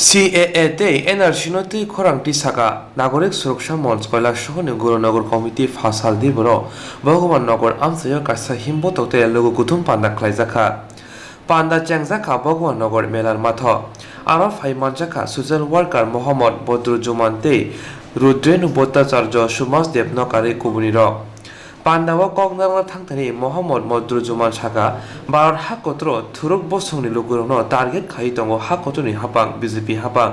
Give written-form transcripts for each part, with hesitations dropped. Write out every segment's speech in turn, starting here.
সিএএতে NRC নথি খরাংটি সাকা নাগরিক সুরক্ষা মঞ্চ কৈলাসহর গুরুনগর কমিটি ফাসাল দিবর ভগবান নগর আমসায় কাছা হিমবততে লোক গুথুম পান্ডা খাইজাখা পান্ডা চ্যাংজাখা ভগবান নগর মেলার মাথ আর ফাইমানজাখা সোশ্যাল ওয়ার্কার মোহাম্মদ বদরুজ্জামান দে রুদ্রেন ভট্টাচার্য সুমাস দেব নকারে কুবুনি রক পান্ডাও কংনাংনা থাংথানি মোহাম্মদ মদরুজ্জামান সাকা ভারত হাকত্র থুরুক বসংনি লুগুরনো টার্গেট খাই দङ হাকত্রনি হাপাং বিজেপি হাপাং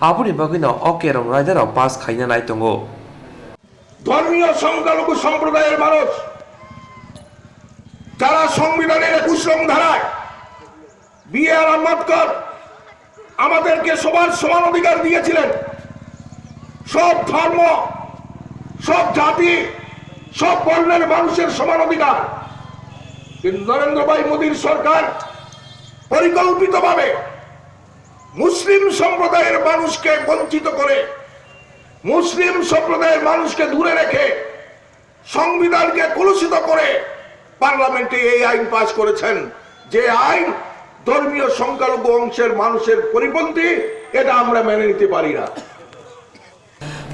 আবুনি বাগিনো অকেরং রাইদারাव পাস খাইনা নাই দङ ধর্মীয় সংখ্যালঘু সম্প্রদায়ের মানুষ যারা সংবিধানের ২১ নং ধারায় বি.আর. আম্বেদকর আমাদেরকে সবার সমান অধিকার দিয়েছিলেন, সব ধর্ম, সব জাতি, সব বর্ণের মানুষের সমান অধিকার। কিন্তু নরেন্দ্র ভাই মোদীর সরকার পরিকল্পিতভাবে মুসলিম সম্প্রদায়ের মানুষকে বঞ্চিত করে, মুসলিম সম্প্রদায়ের মানুষকে দূরে রেখে, সংবিধানকে কলুষিত করে পার্লামেন্টে এই আইন পাশ করেছেন, যে আইন ধর্মীয় সংখ্যালঘু অংশের মানুষের পরিপন্থী। এটা আমরা মেনে নিতে পারি না।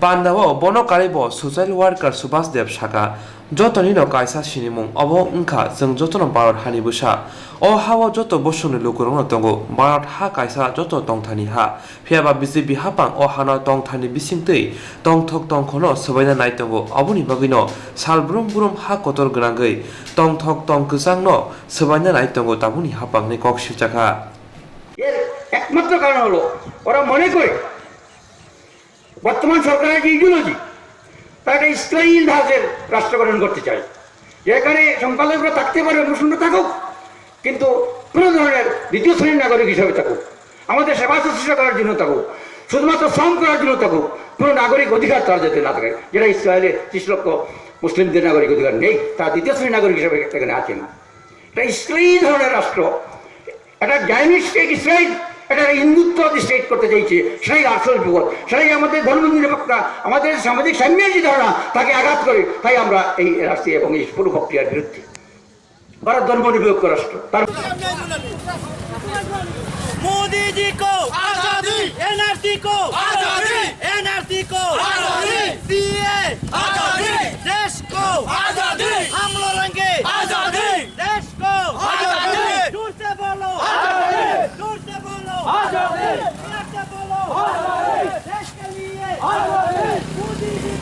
পান্ডাও বনকারিব সোশ্যাল ওয়ার্কার সুভাষ দেব সাকা যতনিনো কাইসা সিনিমুং অব উংখা जों যতন ভারত হানি বুসা অ হাওয়া যত বসুনি লুকুরং দङ ভারত হা কাইসা যত টংথানি হা ফিয়াবা বিজেপি হাপাং অ হানা টংথানি বিसिंतै টংথক টংখनो সবাইনা নাই দङ অবনি বাগিनो सालब्रुम बुरुम हा कतर गोनांगै টংথক টংকসাংনো সবাইনা নাই দङ তাবুনি হাপাংনি কক্সিজাখা এর একমাত্র কারণ হলো ওরা মনে করে বর্তমান সরকারের যে ইডিওলজি তারা ইসরায়েল ধাঁচের রাষ্ট্র গঠন করতে চায়, যেখানে সংখ্যালঘুরা থাকতে পারবে, মুসলিমরা থাকুক, কিন্তু কোনো ধরনের দ্বিতীয় শ্রেণীর নাগরিক হিসাবে থাকুক, আমাদের সেবা শুশ্রূষা করার জন্য থাকুক, শুধুমাত্র শ্রম করার জন্য থাকুক, কোনো নাগরিক অধিকার তার যাতে না থাকে, যেটা ইসরায়েলে ৩০ লক্ষ মুসলিমদের নাগরিক অধিকার নেই, তার দ্বিতীয় শ্রেণীর নাগরিক হিসাবে এখানে আছে না। এটা ইসরায়েল ধরনের রাষ্ট্র, একটা জায়নিস্টিক ইসরায়েল, এটা হিন্দুত্ব স্টেট করতে চাইছে, সেটাই আসল বিপদ, সেটাই আমাদের ধর্ম নিরপেক্ষতা, আমাদের সামাজিক সাম্যের যে ধারণা তাকে আঘাত করে। তাই আমরা এই রাষ্ট্রে এবং এই পুরো প্রক্রিয়ার বিরুদ্ধে। ভারত ধর্ম নিরপেক্ষ রাষ্ট্র, তার मोदी जी को आजादी, एनआरसी को आजादी, एनआरसी को आजादी, सीए आजादी, देश को